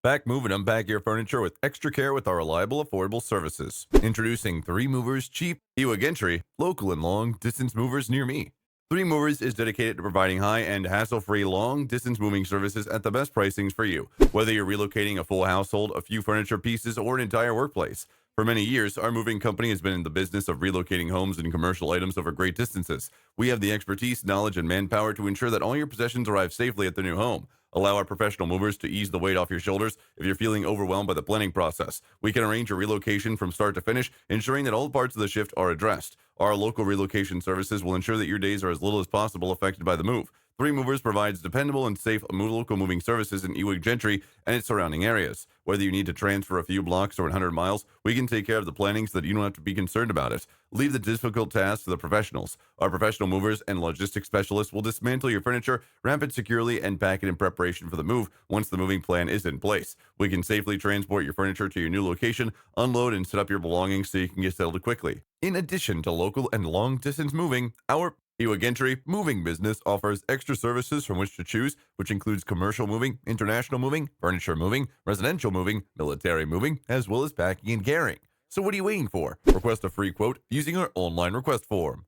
Pack, move, and unpack your furniture with extra care with our reliable, affordable services. Introducing 3 Movers Cheap Ewa Gentry, local and long distance movers near me. 3 Movers is dedicated to providing high-end, hassle-free, long-distance moving services at the best pricings for you, whether you're relocating a full household, a few furniture pieces, or an entire workplace. For many years, our moving company has been in the business of relocating homes and commercial items over great distances. We have the expertise, knowledge, and manpower to ensure that all your possessions arrive safely at their new home. Allow our professional movers to ease the weight off your shoulders if you're feeling overwhelmed by the planning process. We can arrange a relocation from start to finish, ensuring that all parts of the shift are addressed. Our local relocation services will ensure that your days are as little as possible affected by the move. 3 Movers provides dependable and safe local moving services in Ewa Gentry and its surrounding areas. Whether you need to transfer a few blocks or 100 miles, we can take care of the planning so that you don't have to be concerned about it. Leave the difficult tasks to the professionals. Our professional movers and logistics specialists will dismantle your furniture, wrap it securely, and pack it in preparation for the move once the moving plan is in place. We can safely transport your furniture to your new location, unload, and set up your belongings so you can get settled quickly. In addition to local and long distance moving, our Ewa Gentry moving business offers extra services from which to choose, which includes commercial moving, international moving, furniture moving, residential moving, military moving, as well as packing and carrying. So what are you waiting for? Request a free quote using our online request form.